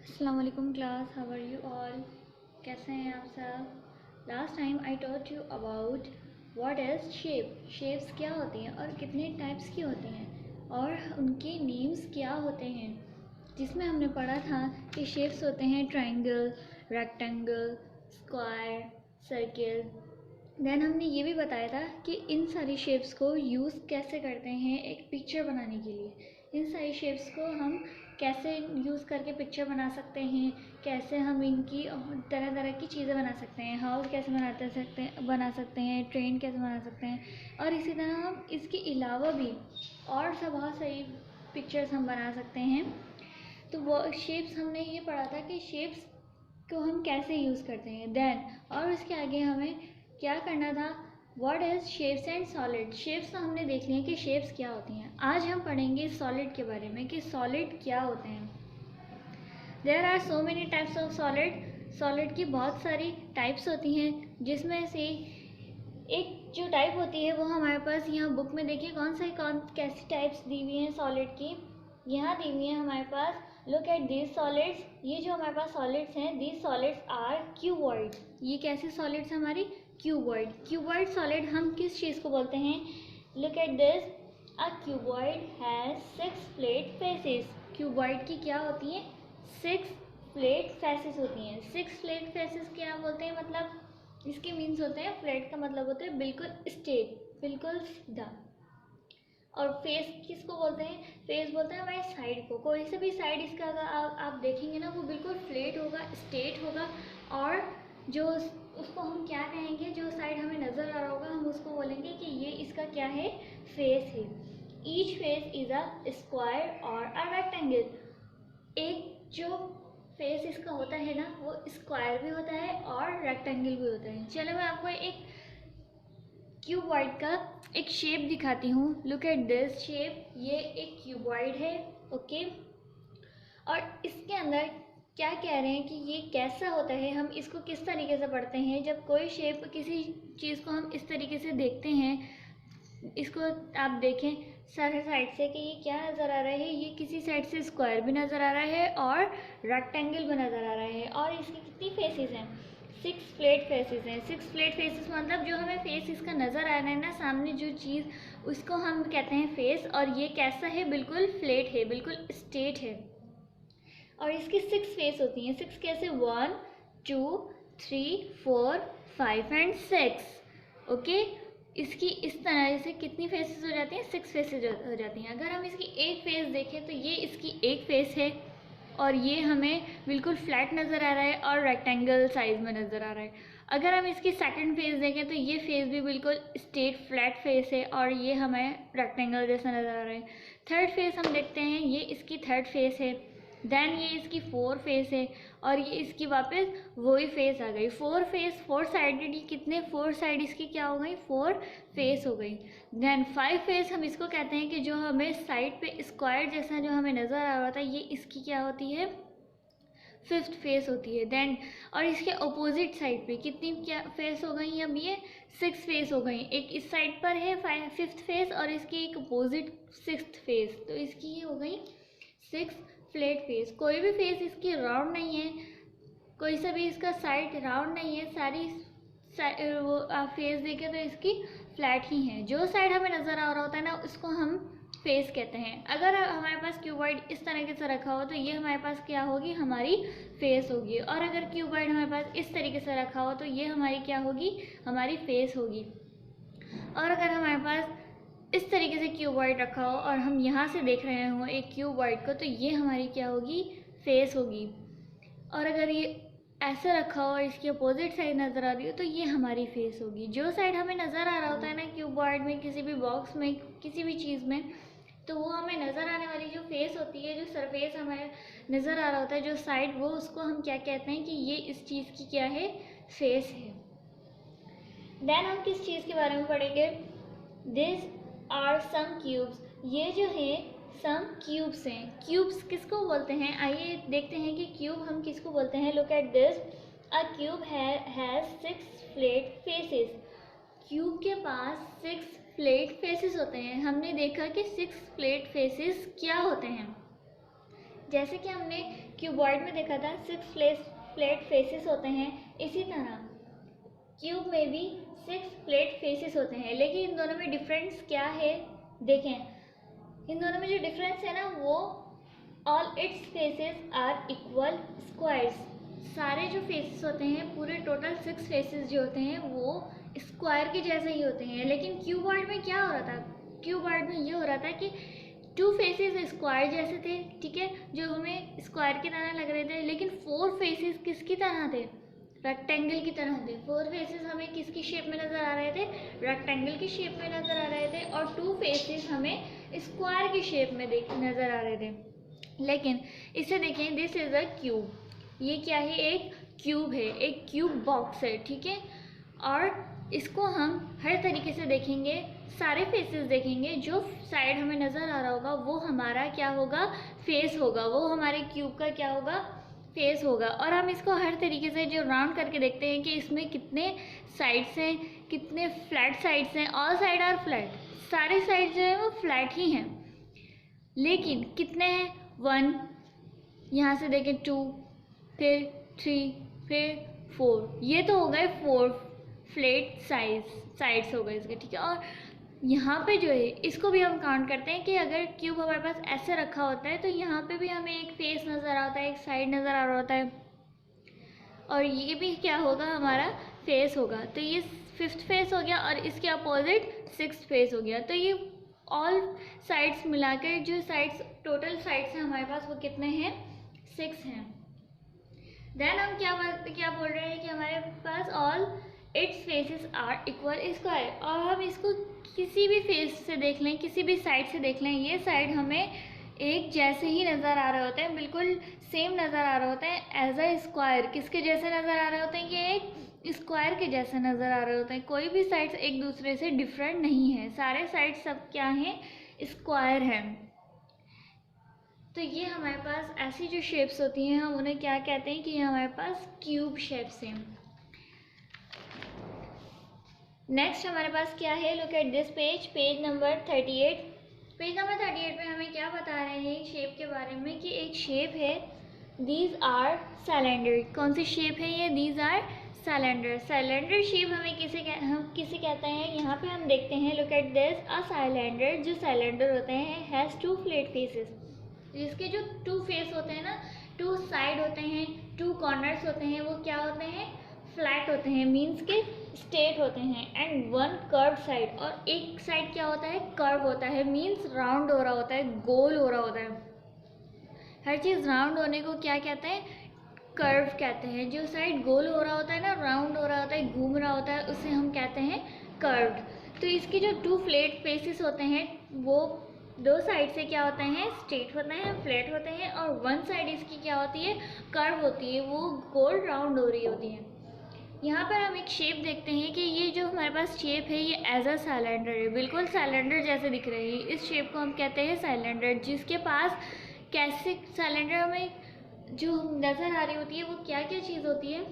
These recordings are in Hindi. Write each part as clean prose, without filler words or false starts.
अस्सलाम वालेकुम class, how are you all. कैसे हैं आप सब। Last time I taught you about what is shapes क्या होती हैं और कितने टाइप्स की होती हैं और उनके नेम्स क्या होते हैं, जिसमें हमने पढ़ा था कि शेप्स होते हैं triangle, rectangle, square, circle. Then हमने ये भी बताया था कि इन सारी शेप्स को यूज़ कैसे करते हैं एक पिक्चर बनाने के लिए। इन सारी शेप्स को हम कैसे यूज़ करके पिक्चर बना सकते हैं, कैसे हम इनकी तरह तरह की चीज़ें बना सकते हैं, हाउस कैसे बना सकते हैं, ट्रेन कैसे बना सकते हैं, और इसी तरह हम इसके अलावा भी और सब बहुत सारी पिक्चर्स हम बना सकते हैं। तो वो शेप्स हमने ये पढ़ा था कि शेप्स को हम कैसे यूज़ करते हैं। देन और उसके आगे हमें क्या करना था, what is shapes and solid. Shapes तो हमने देख लिए कि शेप्स क्या होती हैं। आज हम पढ़ेंगे सॉलिड के बारे में कि सॉलिड क्या होते हैं। There are so many types of solid. Solid की बहुत सारी टाइप्स होती हैं, जिसमें से एक जो टाइप होती है वो हमारे पास यहाँ बुक में देखिए कौन कैसी टाइप्स दी हुई हैं सॉलिड की। यहाँ दी हुई है हमारे पास, लुक एट दीज सॉलिड्स। ये जो हमारे पास सॉलिड्स हैं, दीज सॉलिड्स आर क्यूबॉइड। ये कैसी सॉलिड्स हैं हमारी, क्यूबॉइड। क्यूबॉइड सॉलिड हम किस चीज़ को बोलते हैं, look at this, a cuboid has 6 flat faces. Cuboid की क्या होती है, 6 फ्लैट फेसेस होती हैं। 6 फ्लैट फेसेस क्या बोलते हैं, मतलब इसके मीन्स होते हैं, फ्लैट का मतलब होता है बिल्कुल स्ट्रेट, बिल्कुल सीधा। और फेस किसको बोलते हैं, फेस बोलते हैं हमारे साइड को। कोई से भी साइड इसका अगर आप देखेंगे ना, वो बिल्कुल फ्लैट होगा, स्ट्रेट होगा। और जो उसको हम क्या कहेंगे, जो साइड हमें नज़र आ रहा होगा हम उसको बोलेंगे कि ये इसका क्या है, फेस है। Each face is a square और अ रेक्टेंगल। एक जो फेस इसका होता है ना, वो स्क्वायर भी होता है और रेक्टेंगल भी होता है। चलो मैं आपको एक क्यूबॉइड का एक शेप दिखाती हूँ। लुक एट दिस शेप, ये एक क्यूबॉइड है, ओके। और इसके अंदर क्या कह रहे हैं कि ये कैसा होता है, हम इसको किस तरीके से पढ़ते हैं। जब कोई शेप, किसी चीज़ को हम इस तरीके से देखते हैं, इसको आप देखें सारे साइड से कि ये क्या नज़र आ रहा है, ये किसी साइड से स्क्वायर भी नज़र आ रहा है और रेक्टेंगल भी नज़र आ रहा है। और इसकी कितनी फेसेस हैं, 6 फ्लैट फेसेस हैं। 6 फ्लैट फेसेस मतलब जो हमें फेस इसका नज़र आ रहा है ना, सामने जो चीज़, उसको हम कहते हैं फेस। और ये कैसा है, बिल्कुल फ्लैट है, बिल्कुल स्ट्रेट है। और इसकी 6 फेस होती हैं। 6 कैसे, 1 2 3 4 5 एंड 6, ओके। इसकी इस तरह से कितनी फेसेस हो जाती हैं, 6 फेसेस हो जाती हैं। अगर हम इसकी एक फेस देखें तो ये इसकी एक फेस है और ये हमें बिल्कुल फ्लैट नज़र आ रहा है और रेक्टेंगल साइज में नज़र आ रहा है। अगर हम इसकी सेकंड फेस देखें तो ये फेस भी बिल्कुल स्ट्रेट फ्लैट फेस है और ये हमें रेक्टेंगल जैसा नज़र आ रहा है। थर्ड फेस हम देखते हैं, ये इसकी थर्ड फेस है। देन ये इसकी 4 फेस है और ये इसकी वापस वही फेस आ गई। 4 फेस, 4 साइडेड, ये कितने 4 साइड इसकी क्या हो गई, 4 फेस हो गई। देन 5 फेस हम इसको कहते हैं कि जो हमें साइड पे स्क्वायर जैसा जो हमें नज़र आ रहा था, ये इसकी क्या होती है, 5th फेस होती है। देन और इसके अपोजिट साइड पे कितनी क्या फेस हो गई, अब ये 6 फेस हो गई। एक इस साइड पर है 5th फेस और इसकी एक अपोजिट 6th फेस, तो इसकी ये हो गई 6 फ्लैट फेस। कोई भी फेस इसकी राउंड नहीं है, कोई सा भी इसका साइड राउंड नहीं है, सारी वो आप फेस देखें तो इसकी फ्लैट ही है। जो साइड हमें नज़र आ रहा होता है ना, उसको हम फेस कहते हैं। अगर हमारे पास क्यूबॉइड इस तरीके से रखा हो तो ये हमारे पास क्या होगी, हमारी फेस होगी। और अगर क्यूबॉइड हमारे पास इस तरीके से रखा हो तो ये हमारी क्या होगी, हमारी फेस होगी। और अगर हमारे पास इस तरीके से क्यूबॉइड रखा हो और हम यहाँ से देख रहे हो एक क्यूबॉइड को, तो ये हमारी क्या होगी, फेस होगी। और अगर ये ऐसे रखा हो और इसकी अपोजिट साइड नज़र आ रही हो तो ये हमारी फेस होगी। जो साइड हमें नज़र आ रहा होता है ना क्यूबॉइड में, किसी भी बॉक्स में, किसी भी चीज़ में, तो वो हमें नज़र आने वाली जो फेस होती है, जो सरफेस हमें नज़र आ रहा होता है, जो साइड, वो उसको हम क्या कहते हैं कि ये इस चीज़ की क्या है, फेस है। देन हम किस चीज़ के बारे में पढ़ेंगे, दिस आर सम क्यूब्स। ये जो है सम क्यूब्स हैं। क्यूब्स किसको बोलते हैं, आइए देखते हैं कि क्यूब हम किसको बोलते हैं। Look at this, a cube has 6 flat faces. Cube के पास 6 फ्लैट फेसेस होते हैं। हमने देखा कि 6 फ्लैट फेसेस क्या होते हैं। जैसे कि हमने क्यूबॉइड में देखा था 6 फ्लैट फेसेस होते हैं, इसी तरह क्यूब में भी 6 फ्लैट फेसेस होते हैं। लेकिन इन दोनों में डिफरेंस क्या है, देखें इन दोनों में जो डिफरेंस है ना, वो all its faces are equal squares. सारे जो फेसेस होते हैं, पूरे टोटल 6 फेसेस जो होते हैं वो स्क्वायर के जैसे ही होते हैं। लेकिन क्यूबॉइड में क्या हो रहा था, क्यूबॉइड में ये हो रहा था कि 2 फेसेस स्क्वायर जैसे थे, ठीक है, जो हमें स्क्वायर की तरह लग रहे थे। लेकिन 4 फेसेस किसकी तरह थे, रेक्टेंगल की तरह थे। 4 फेसेस हमें किसकी शेप में नज़र आ रहे थे, रेक्टेंगल की शेप में नज़र आ रहे थे, और 2 फेसेस हमें स्क्वायर की शेप में नज़र आ रहे थे। लेकिन इसे देखें, दिस इज़ अ क्यूब, ये क्या है, एक क्यूब है, एक क्यूब बॉक्स है, ठीक है। और इसको हम हर तरीके से देखेंगे, सारे फेसेस देखेंगे, जो साइड हमें नज़र आ रहा होगा वो हमारा क्या होगा, फेस होगा, वो हमारे क्यूब का क्या होगा, फेस होगा। और हम इसको हर तरीके से जो राउंड करके देखते हैं कि इसमें कितने साइड्स हैं, कितने फ्लैट साइड्स हैं। ऑल साइड आर फ्लैट, सारे साइड जो है वो फ्लैट ही हैं। लेकिन कितने हैं, 1, यहाँ से देखें 2, फिर 3, फिर 4, ये तो हो गए 4 फ्लैट साइड्स हो गए इसके, ठीक है। और यहाँ पे जो है इसको भी हम काउंट करते हैं कि अगर क्यूब हमारे पास ऐसे रखा होता है तो यहाँ पे भी हमें एक फेस नज़र आता है, एक साइड नज़र आ रहा होता है, और ये भी क्या होगा, हमारा फेस होगा। तो ये 5th फेस हो गया, और इसके अपोजिट 6th फेस हो गया। तो ये ऑल साइड्स मिलाकर जो साइड्स, टोटल साइड्स हैं हमारे पास, वो कितने हैं, 6 हैं। देन हम क्या बोल रहे हैं कि हमारे पास all its faces are equal square. और हम इसको किसी भी फेस से देख लें, किसी भी साइड से देख लें, ये साइड हमें एक जैसे ही नज़र आ रहे होते हैं, बिल्कुल सेम नज़र आ रहे होते हैं एज अ स्क्वायर। किसके जैसे नज़र आ रहे होते हैं, ये एक स्क्वायर के जैसे नज़र आ रहे होते हैं। कोई भी साइड्स एक दूसरे से डिफरेंट नहीं है, सारे साइड्स सब क्या हैं, स्क्वायर हैं। तो ये हमारे पास ऐसी जो शेप्स होती हैं, हम उन्हें क्या कहते हैं कि ये हमारे पास क्यूब शेप्स हैं। नेक्स्ट हमारे पास क्या है, look at this page number 38। Page number 38 पे हमें क्या बता रहे हैं शेप के बारे में, कि एक शेप है, दीज आर सिलेंडर। कौन सी शेप है ये, these are cylinder. Cylinder shape हम किसे कहते हैं, यहाँ पे हम देखते हैं, look at this, a cylinder, जो सिलेंडर होते हैं, हैज़ 2 फ्लैट फेसेस। जिसके जो 2 फेस होते हैं ना, 2 साइड होते हैं, 2 कॉर्नर्स होते हैं, वो क्या होते हैं, फ्लैट होते हैं, मीन्स के स्ट्रेट होते हैं। एंड 1 कर्व साइड, और एक साइड क्या होता है, कर्व होता है, मीन्स राउंड हो रहा होता है, गोल हो रहा होता है। हर चीज़ राउंड होने को क्या कहते हैं, कर्व कहते हैं। जो साइड गोल हो रहा होता है ना, राउंड हो रहा होता है, घूम रहा होता है, उसे हम कहते हैं कर्व्ड। तो इसके जो 2 फ्लैट फेसेस होते हैं, वो 2 साइड से क्या होते हैं, स्ट्रेट होते हैं, फ्लैट होते हैं, और 1 साइड इसकी क्या होती है, कर्व होती है, वो गोल राउंड हो रही होती है। यहाँ पर हम एक शेप देखते हैं कि ये जो हमारे पास शेप है, ये एज अ सिलेंडर है, बिल्कुल सिलेंडर जैसे दिख रही है। इस शेप को हम कहते हैं सिलेंडर, जिसके पास कैसे सिलेंडर में जो नज़र आ रही होती है, वो क्या क्या चीज़ होती है,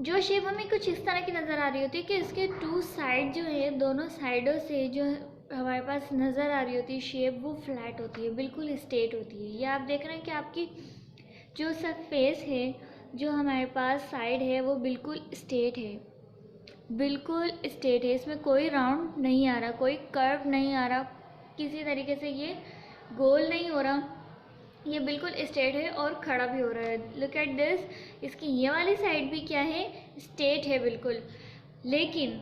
जो शेप हमें कुछ इस तरह की नज़र आ रही होती है कि इसके 2 साइड जो है, दोनों साइडों से जो हमारे पास नज़र आ रही होती है शेप, वो फ्लैट होती है, बिल्कुल स्ट्रेट होती है। ये आप देख रहे हैं कि आपकी जो सब फेस है, जो हमारे पास साइड है, वो बिल्कुल स्ट्रेट है, बिल्कुल स्ट्रेट है, इसमें कोई राउंड नहीं आ रहा, कोई कर्व नहीं आ रहा, किसी तरीके से ये गोल नहीं हो रहा, ये बिल्कुल स्ट्रेट है और खड़ा भी हो रहा है। लुक एट दिस, इसकी ये वाली साइड भी क्या है, स्ट्रेट है बिल्कुल। लेकिन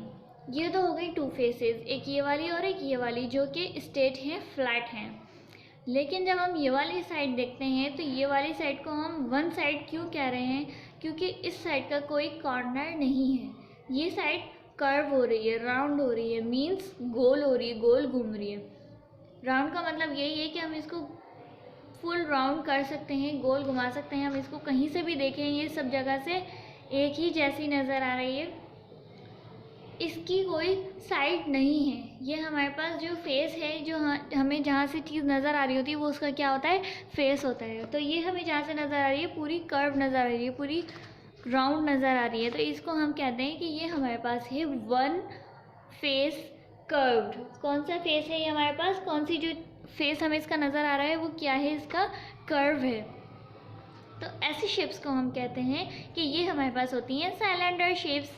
ये तो हो गई 2 फेसेस, एक ये वाली और एक ये वाली, जो कि स्ट्रेट हैं, फ्लैट हैं। लेकिन जब हम ये वाली साइड देखते हैं, तो ये वाली साइड को हम 1 साइड क्यों कह रहे हैं, क्योंकि इस साइड का कोई कॉर्नर नहीं है, ये साइड कर्व हो रही है, राउंड हो रही है, मीन्स गोल हो रही है, गोल घूम रही है। राउंड का मतलब यही है कि हम इसको फुल राउंड कर सकते हैं, गोल घुमा सकते हैं, हम इसको कहीं से भी देखें, ये सब जगह से एक ही जैसी नज़र आ रही है, इसकी कोई साइड नहीं है। ये हमारे पास जो फेस है, जो हमें जहाँ से चीज़ नज़र आ रही होती है, वो उसका क्या होता है, फेस होता है। तो ये हमें जहाँ से नज़र आ रही है, पूरी कर्व नज़र आ रही है, पूरी राउंड नज़र आ रही है, तो इसको हम कहते हैं कि ये हमारे पास है 1 फेस कर्व्ड। कौन सा फेस है ये हमारे पास, कौन सी जो फेस हमें इसका नज़र आ रहा है वो क्या है, इसका कर्व है। तो ऐसी शेप्स को हम कहते हैं कि ये हमारे पास होती हैं सिलेंडर शेप्स।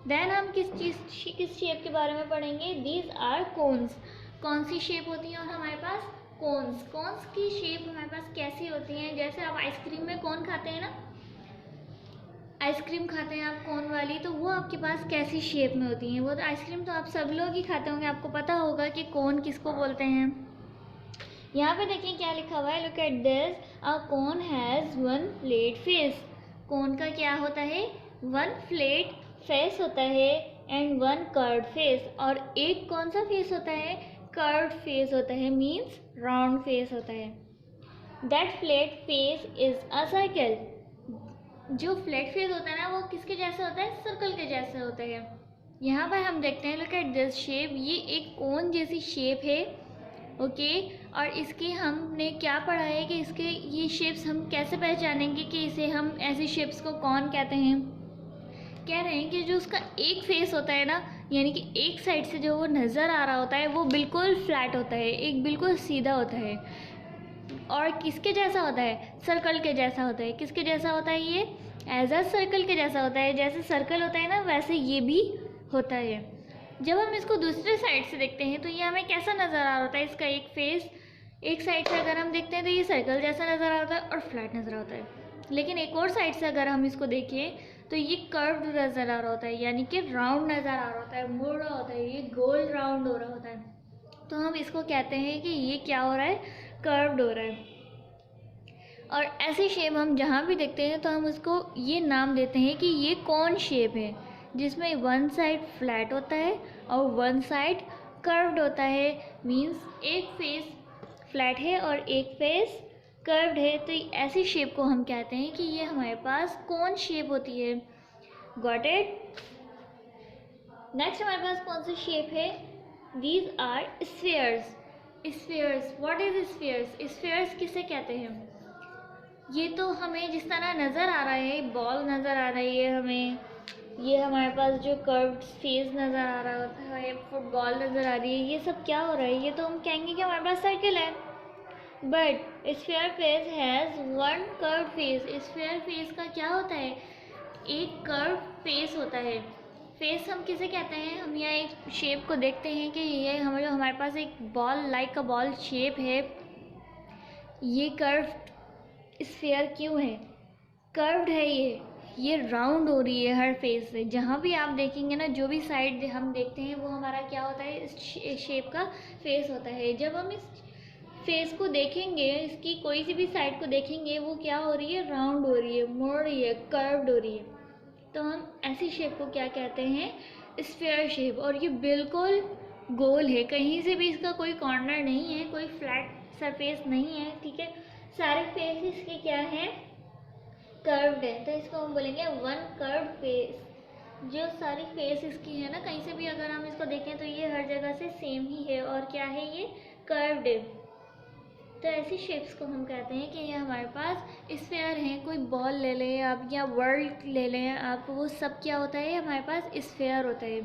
देन हम किस शेप के बारे में पढ़ेंगे, दीज आर कोन्स। कौन सी शेप होती है और हमारे पास कोन्स। कोन्स की शेप हमारे पास कैसी होती हैं, जैसे आप आइसक्रीम में कोन खाते हैं ना, आइसक्रीम खाते हैं आप कोन वाली, तो वो आपके पास कैसी शेप में होती हैं। वो तो आइसक्रीम तो आप सब लोग ही खाते होंगे, आपको पता होगा कि कोन किसको बोलते हैं। यहाँ पे देखिए क्या लिखा हुआ है, look at this, a cone has one flat face. Cone का क्या होता है, वन फ्लैट फेस होता है एंड वन कर्व्ड फेस। और एक कौन सा फेस होता है, कर्व्ड फेस होता है, मीन्स राउंड फेस होता है। That flat face is a circle. जो फ्लैट फेस होता है ना वो किसके जैसा होता है, सर्कल के जैसा होता है। यहाँ पर हम देखते हैं, लुक एट दिस शेप, ये एक कोन जैसी शेप है, ओके। और इसकी हमने क्या पढ़ा है कि इसके ये शेप्स हम कैसे पहचानेंगे कि इसे हम ऐसी शेप्स को कौन कहते हैं। कह रहे हैं कि जो उसका एक फेस होता है ना, यानी कि एक साइड से जो वो नज़र आ रहा होता है वो बिल्कुल फ्लैट होता है, एक बिल्कुल सीधा होता है। और किसके जैसा होता है, सर्कल के जैसा होता है। किसके जैसा होता है, ये एज अ सर्कल के जैसा होता है। जैसे सर्कल होता है ना वैसे ये भी होता है। जब हम इसको दूसरे साइड से देखते हैं तो ये हमें कैसा नज़र आ रहा होता है, इसका एक फेस एक साइड से अगर हम देखते हैं तो ये सर्कल जैसा नज़र आ रहा है और फ्लैट नज़र आता है। लेकिन एक और साइड से अगर हम इसको देखें तो ये कर्व्ड नज़र आ रहा होता है, यानी कि राउंड नज़र आ रहा होता है, मुड़ रहा होता है, ये गोल राउंड हो रहा होता है। तो हम इसको कहते हैं कि ये क्या हो रहा है, कर्व्ड हो रहा है। और ऐसी शेप हम जहाँ भी देखते हैं तो हम उसको ये नाम देते हैं कि ये कौन शेप है, जिसमें वन साइड फ्लैट होता है और वन साइड कर्व्ड होता है। मीन्स एक फेस फ्लैट है और एक फेस कर्व्ड है। तो ऐसी शेप को हम कहते हैं कि ये हमारे पास कौन शेप होती है। Got it. नेक्स्ट हमारे पास कौन सी शेप है, these are spheres. Spheres, what is spheres. Spheres किसे कहते हैं, ये तो हमें जिस तरह नज़र आ रहा है, बॉल नज़र आ रही है हमें, ये हमारे पास जो कर्व्ड फेस नज़र आ रहा होता है, फुटबॉल नज़र आ रही है, ये सब क्या हो रहा है, ये तो हम कहेंगे कि हमारे पास सर्कल है। But sphere face has one curved face. Sphere face का क्या होता है, एक कर्व फेस होता है। फेस हम किसे कहते हैं, हम यहाँ एक शेप को देखते हैं कि ये हमारे पास एक बॉल लाइक का बॉल शेप है, ये कर्व स्फीयर क्यों है, कर्व्ड है, ये राउंड हो रही है हर फेस से। जहाँ भी आप देखेंगे ना, जो भी साइड हम देखते हैं वो हमारा क्या होता है, इस शेप का फेस होता है। जब हम इस फेस को देखेंगे, इसकी कोई सी भी साइड को देखेंगे, वो क्या हो रही है, राउंड हो रही है, मुड़ रही है, कर्व्ड हो रही है। तो हम ऐसी शेप को क्या कहते हैं, स्फीयर शेप। और ये बिल्कुल गोल है, कहीं से भी इसका कोई कॉर्नर नहीं है, कोई फ्लैट सरफेस नहीं है, ठीक है। सारे फेस इसके क्या हैं, कर्व्ड है। तो इसको हम बोलेंगे वन कर्व्ड फेस। जो सारी फेस इसकी है ना, कहीं से भी अगर हम इसको देखें तो ये हर जगह से सेम ही है और क्या है, ये कर्व्ड है। तो ऐसी शेप्स को हम कहते हैं कि ये हमारे पास स्फीयर हैं। कोई बॉल ले लें आप या वर्ल्ड ले लें आप, वो सब क्या होता है, हमारे पास स्फीयर होता है।